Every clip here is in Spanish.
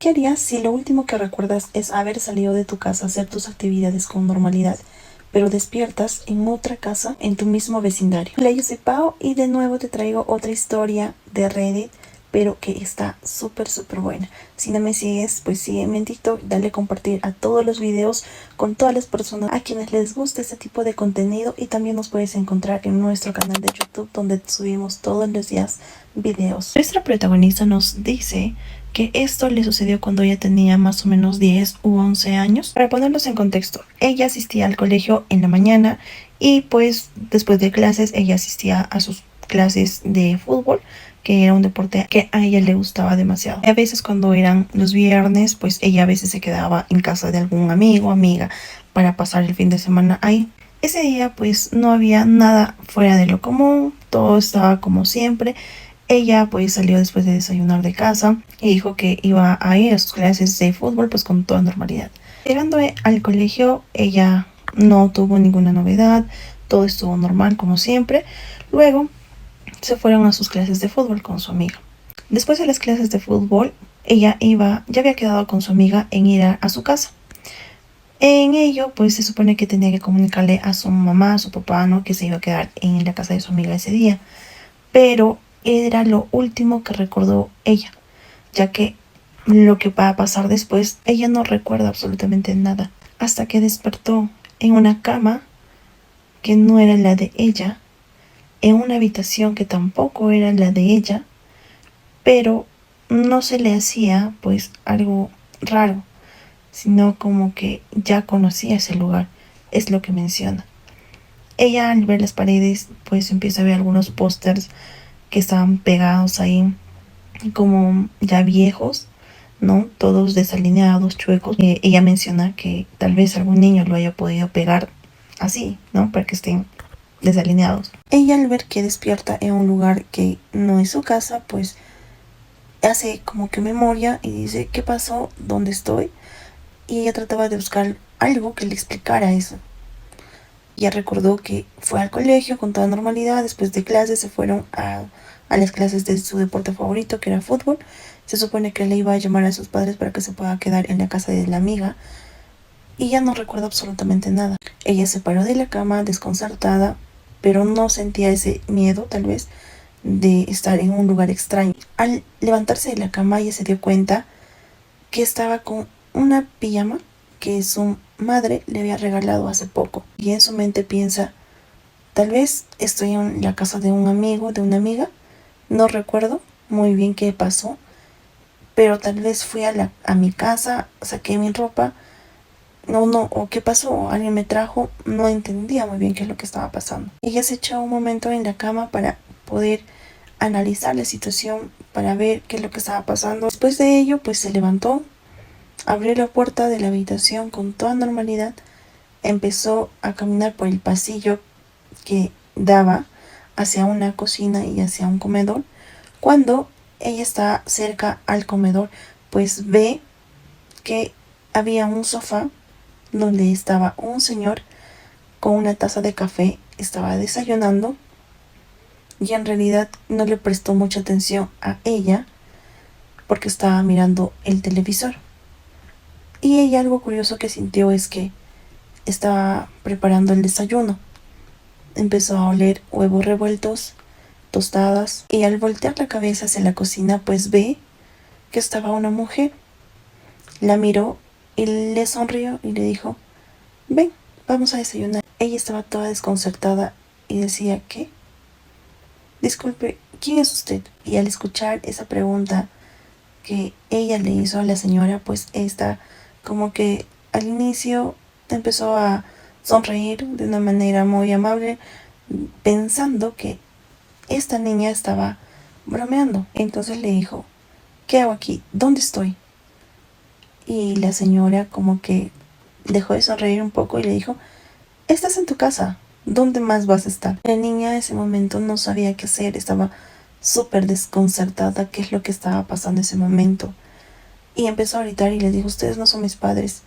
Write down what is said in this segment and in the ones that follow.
¿Qué harías si lo último que recuerdas es haber salido de tu casa a hacer tus actividades con normalidad, pero despiertas en otra casa en tu mismo vecindario? Hola, yo soy Pau y de nuevo te traigo otra historia de Reddit, pero que está súper buena. Si no me sigues, pues sígueme en TikTok, dale a compartir a todos los videos con todas las personas a quienes les gusta este tipo de contenido, y también nos puedes encontrar en nuestro canal de YouTube donde subimos todos los días videos. Nuestra protagonista nos dice que esto le sucedió cuando ella tenía más o menos 10 u 11 años. Para ponerlos en contexto, ella asistía al colegio en la mañana y pues después de clases ella asistía a sus clases de fútbol, que era un deporte que a ella le gustaba demasiado. A veces cuando eran los viernes, pues ella a veces se quedaba en casa de algún amigo o amiga para pasar el fin de semana ahí. Ese día pues no había nada fuera de lo común, todo estaba como siempre. Ella pues salió después de desayunar de casa y dijo que iba a ir a sus clases de fútbol pues con toda normalidad. Llegando al colegio, ella no tuvo ninguna novedad, todo estuvo normal como siempre. Luego se fueron a sus clases de fútbol con su amiga. Después de las clases de fútbol, ella ya había quedado con su amiga en ir a su casa. En ello, pues se supone que tenía que comunicarle a su mamá, a su papá, ¿no?, que se iba a quedar en la casa de su amiga ese día. Pero era lo último que recordó ella, ya que lo que va a pasar después, ella no recuerda absolutamente nada, hasta que despertó en una cama que no era la de ella, en una habitación que tampoco era la de ella, pero no se le hacía pues algo raro, sino como que ya conocía ese lugar, es lo que menciona. Ella, al ver las paredes, pues empieza a ver algunos pósters que estaban pegados ahí, como ya viejos, ¿no? Todos desalineados, chuecos. Ella menciona que tal vez algún niño lo haya podido pegar así, ¿no?, para que estén desalineados. Ella, al ver que despierta en un lugar que no es su casa, pues hace como que memoria y dice: ¿qué pasó? ¿Dónde estoy? Y ella trataba de buscar algo que le explicara eso. Ya recordó que fue al colegio con toda normalidad. Después de clases se fueron a las clases de su deporte favorito, que era fútbol. Se supone que le iba a llamar a sus padres para que se pueda quedar en la casa de la amiga. Y ya no recuerda absolutamente nada. Ella se paró de la cama desconcertada, pero no sentía ese miedo, tal vez, de estar en un lugar extraño. Al levantarse de la cama, ella se dio cuenta que estaba con una pijama que su madre le había regalado hace poco. Y en su mente piensa: tal vez estoy en la casa de un amigo, de una amiga. No recuerdo muy bien qué pasó, pero tal vez fui a mi casa, saqué mi ropa. No, o qué pasó, alguien me trajo. No entendía muy bien qué es lo que estaba pasando. Ella se echó un momento en la cama para poder analizar la situación, para ver qué es lo que estaba pasando. Después de ello, pues se levantó, abrió la puerta de la habitación con toda normalidad, empezó a caminar por el pasillo que daba hacia una cocina y hacia un comedor. Cuando ella está cerca al comedor, pues ve que había un sofá donde estaba un señor con una taza de café, estaba desayunando, y en realidad no le prestó mucha atención a ella porque estaba mirando el televisor. Y ella, algo curioso que sintió es que estaba preparando el desayuno. Empezó a oler huevos revueltos, tostadas, y al voltear la cabeza hacia la cocina, pues ve que estaba una mujer. La miró y le sonrió y le dijo: ven, vamos a desayunar. Ella estaba toda desconcertada y decía: ¿qué? Disculpe, ¿quién es usted? Y al escuchar esa pregunta que ella le hizo a la señora, pues esta como que al inicio empezó a sonreír de una manera muy amable, pensando que esta niña estaba bromeando. Entonces le dijo: ¿qué hago aquí? ¿Dónde estoy? Y la señora como que dejó de sonreír un poco y le dijo: estás en tu casa, ¿dónde más vas a estar? La niña en ese momento no sabía qué hacer, estaba súper desconcertada qué es lo que estaba pasando en ese momento. Y empezó a gritar y le dijo: ustedes no son mis padres,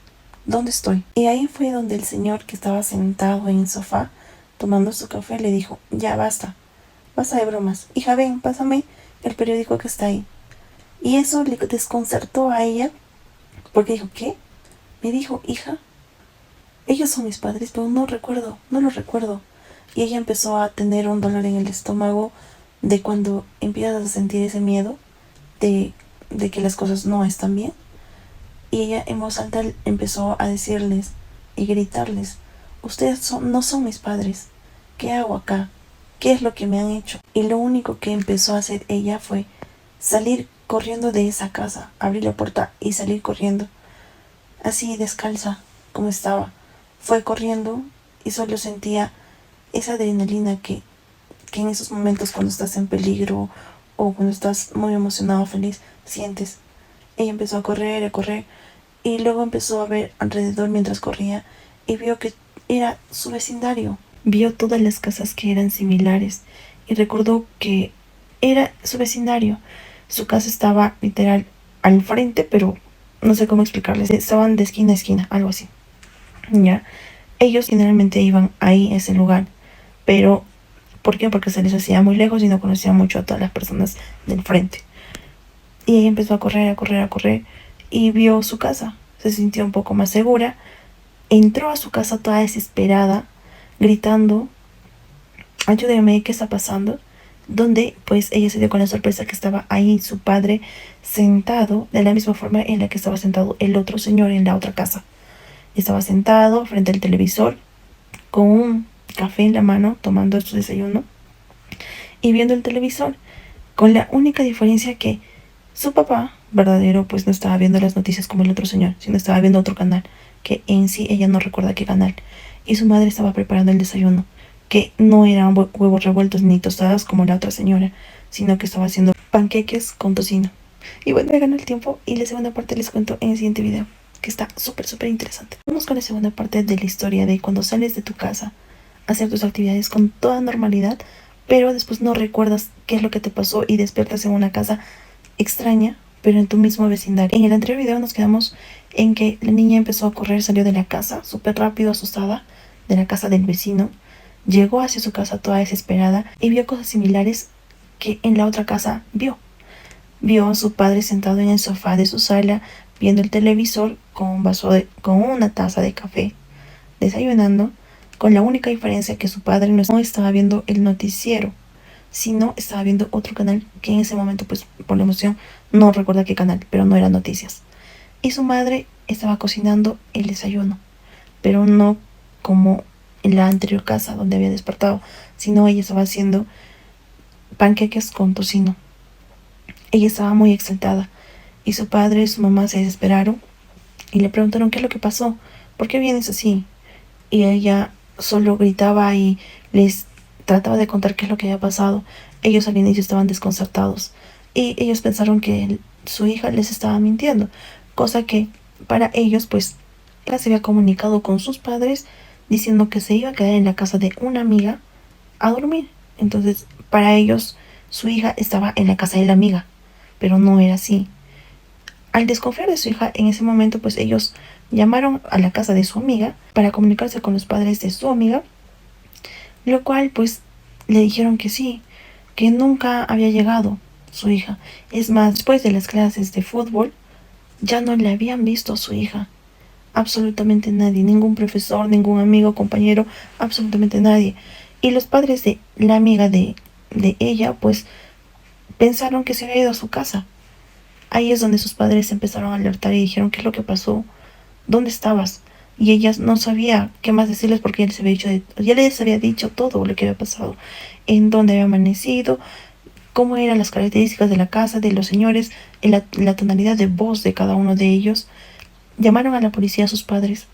¿dónde estoy? Y ahí fue donde el señor, que estaba sentado en el sofá tomando su café, le dijo: ya basta de bromas, hija, ven, pásame el periódico que está ahí. Y eso le desconcertó a ella Porque dijo, ¿qué? Me dijo, hija, ellos son mis padres, pero no recuerdo, no los recuerdo. Y ella empezó a tener un dolor en el estómago de cuando empiezas a sentir ese miedo de, de que las cosas no están bien. Y ella en voz alta empezó a decirles y gritarles, ustedes no son mis padres, ¿qué hago acá? ¿Qué es lo que me han hecho? Y lo único que empezó a hacer ella fue salir corriendo de esa casa, abrir la puerta y salir corriendo, así descalza como estaba. Fue corriendo y solo sentía esa adrenalina que en esos momentos cuando estás en peligro o cuando estás muy emocionado o feliz sientes. Ella empezó a correr y luego empezó a ver alrededor mientras corría y vio que era su vecindario. Vio todas las casas que eran similares y recordó que era su vecindario. Su casa estaba literal al frente, pero no sé cómo explicarles. Estaban de esquina a esquina, algo así. Ya. Ellos generalmente iban ahí a ese lugar, pero ¿por qué? Porque se les hacía muy lejos y no conocía mucho a todas las personas del frente. Y ella empezó a correr, a correr, a correr y vio su casa. Se sintió un poco más segura. Entró a su casa toda desesperada, gritando, ayúdeme, ¿qué está pasando? Donde pues ella se dio con la sorpresa que estaba ahí su padre sentado de la misma forma en la que estaba sentado el otro señor en la otra casa. Estaba sentado frente al televisor con un café en la mano, tomando su desayuno y viendo el televisor, con la única diferencia que su papá verdadero pues no estaba viendo las noticias como el otro señor, sino estaba viendo otro canal, que en sí ella no recuerda qué canal. Y su madre estaba preparando el desayuno, que no eran huevos revueltos ni tostadas como la otra señora, sino que estaba haciendo panqueques con tocino. Y bueno, me ganó el tiempo y la segunda parte les cuento en el siguiente video, que está súper interesante. Vamos con la segunda parte de la historia de cuando sales de tu casa a hacer tus actividades con toda normalidad, pero después no recuerdas qué es lo que te pasó y despiertas en una casa extraña, pero en tu mismo vecindario. En el anterior video nos quedamos en que la niña empezó a correr, salió de la casa súper rápido, asustada, de la casa del vecino, llegó hacia su casa toda desesperada y vio cosas similares que en la otra casa vio. Vio a su padre sentado en el sofá de su sala, viendo el televisor con con una taza de café, desayunando, con la única diferencia que su padre no estaba viendo el noticiero, sino estaba viendo otro canal que en ese momento, pues por la emoción, no recuerda qué canal, pero no era noticias. Y su madre estaba cocinando el desayuno, pero no como en la anterior casa donde había despertado, sino ella estaba haciendo panqueques con tocino. Ella estaba muy exaltada y su padre y su mamá se desesperaron y le preguntaron qué es lo que pasó, ¿por qué vienes así? Y ella solo gritaba y les trataba de contar qué es lo que había pasado. Ellos al inicio estaban desconcertados y ellos pensaron que su hija les estaba mintiendo, cosa que para ellos pues ella se había comunicado con sus padres diciendo que se iba a quedar en la casa de una amiga a dormir. Entonces para ellos su hija estaba en la casa de la amiga, pero no era así. Al desconfiar de su hija en ese momento, pues ellos llamaron a la casa de su amiga para comunicarse con los padres de su amiga, lo cual pues le dijeron que sí, que nunca había llegado su hija. Es más, después de las clases de fútbol, ya no le habían visto a su hija. Absolutamente nadie, ningún profesor, ningún amigo, compañero, absolutamente nadie. Y los padres de la amiga de ella, pues pensaron que se había ido a su casa. Ahí es donde sus padres empezaron a alertar y dijeron, ¿qué es lo que pasó? ¿Dónde estabas? Y ella no sabía qué más decirles porque ya les había dicho todo lo que había pasado, en dónde había amanecido, cómo eran las características de la casa, de los señores, la tonalidad de voz de cada uno de ellos. Llamaron a la policía a sus padres.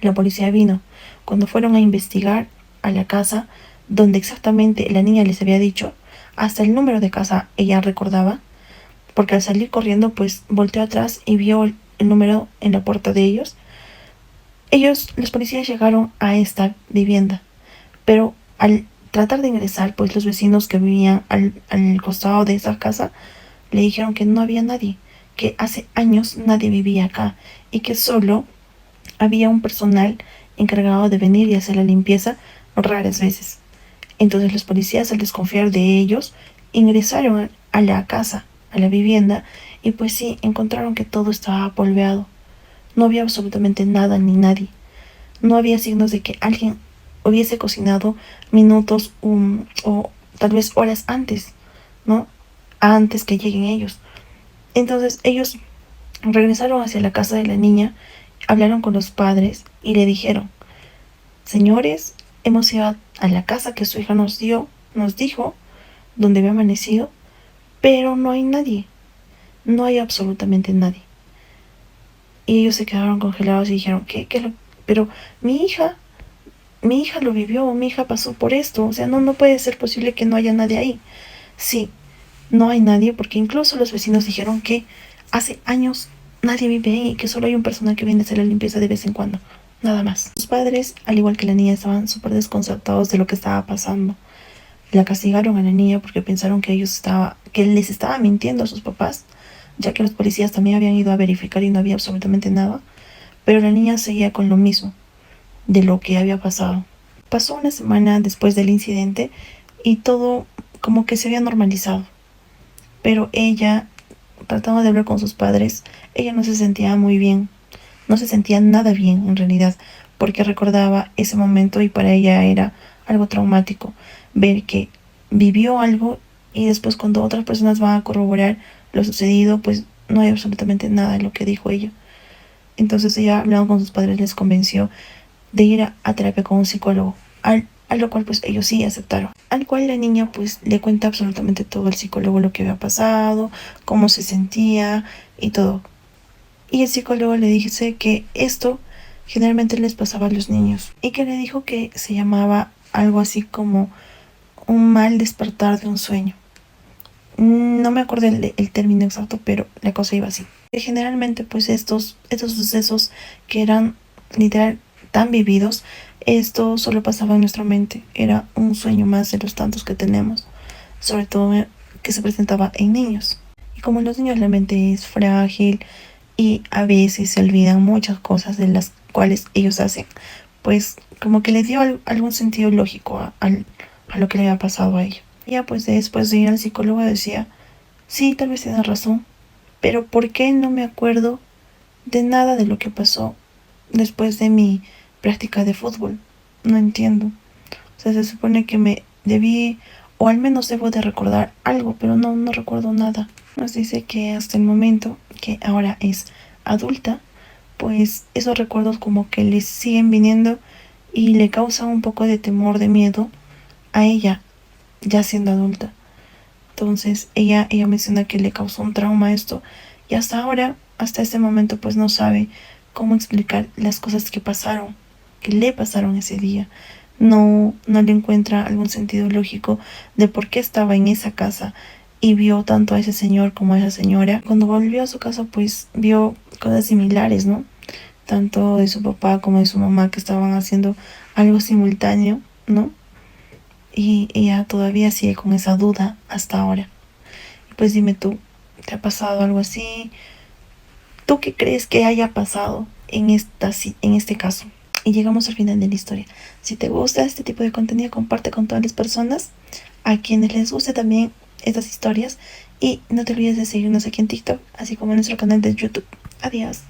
La policía vino. Cuando fueron a investigar a la casa donde exactamente la niña les había dicho, hasta el número de casa ella recordaba, porque al salir corriendo pues volteó atrás y vio el número en la puerta de ellos. Los policías llegaron a esta vivienda, pero al tratar de ingresar, pues los vecinos que vivían al costado de esa casa le dijeron que no había nadie, que hace años nadie vivía acá y que solo había un personal encargado de venir y hacer la limpieza raras veces. Entonces los policías, al desconfiar de ellos, ingresaron a la casa, a la vivienda, Y pues sí, encontraron que todo estaba polveado. No había absolutamente nada ni nadie. No había signos de que alguien hubiese cocinado minutos o tal vez horas antes, ¿no? Antes que lleguen ellos. Entonces ellos regresaron hacia la casa de la niña, hablaron con los padres y le dijeron: señores, hemos ido a la casa que su hija nos dijo, donde había amanecido, pero no hay nadie, no hay absolutamente nadie. Y ellos se quedaron congelados y dijeron: pero mi hija, mi hija lo vivió, mi hija pasó por esto, o sea, no puede ser posible que no haya nadie ahí. Sí, no hay nadie, porque incluso los vecinos dijeron que hace años nadie vive ahí, que solo hay un personal que viene a hacer la limpieza de vez en cuando, nada más. Sus padres, al igual que la niña, estaban súper desconcertados de lo que estaba pasando. La castigaron a la niña porque pensaron que que les estaba mintiendo a sus papás, ya que los policías también habían ido a verificar y no había absolutamente nada. Pero la niña seguía con lo mismo de lo que había pasado. Pasó una semana después del incidente y todo como que se había normalizado. Pero ella, tratando de hablar con sus padres, ella no se sentía muy bien. No se sentía nada bien en realidad, porque recordaba ese momento y para ella era algo traumático ver que vivió algo y después cuando otras personas van a corroborar lo sucedido, pues no hay absolutamente nada en lo que dijo ella. Entonces ella, hablando con sus padres, les convenció de ir a terapia con un psicólogo, a lo cual pues ellos sí aceptaron. Al cual la niña pues le cuenta absolutamente todo al psicólogo, lo que había pasado, cómo se sentía y todo. Y el psicólogo le dice que esto generalmente les pasaba a los niños y que le dijo que se llamaba algo así como un mal despertar de un sueño. No me acuerdo el término exacto, pero la cosa iba así. Que generalmente pues estos sucesos que eran literal tan vividos, esto solo pasaba en nuestra mente. Era un sueño más de los tantos que tenemos, sobre todo que se presentaba en niños. Y como en los niños la mente es frágil y a veces se olvidan muchas cosas de las cuales ellos hacen, pues como que le dio algún sentido lógico a lo que le había pasado a ella. Ya pues después de ir al psicólogo decía: sí, tal vez tienes razón, pero ¿por qué no me acuerdo de nada de lo que pasó después de mi práctica de fútbol? No entiendo. O sea, se supone que me debí, o al menos debo de recordar algo, pero no recuerdo nada. Nos dice que hasta el momento, que ahora es adulta, pues esos recuerdos como que le siguen viniendo y le causa un poco de temor, de miedo a ella, ya siendo adulta. Entonces ella menciona que le causó un trauma esto y hasta ahora, hasta este momento, pues no sabe cómo explicar las cosas que le pasaron ese día. No le encuentra algún sentido lógico de por qué estaba en esa casa y vio tanto a ese señor como a esa señora. Cuando volvió a su casa, pues vio cosas similares, ¿no? Tanto de su papá como de su mamá que estaban haciendo algo simultáneo, ¿no? Y ella todavía sigue con esa duda hasta ahora. Y pues dime tú, ¿te ha pasado algo así? ¿Tú qué crees que haya pasado en este caso? Y llegamos al final de la historia. Si te gusta este tipo de contenido, comparte con todas las personas a quienes les guste también estas historias. Y no te olvides de seguirnos aquí en TikTok, así como en nuestro canal de YouTube. Adiós.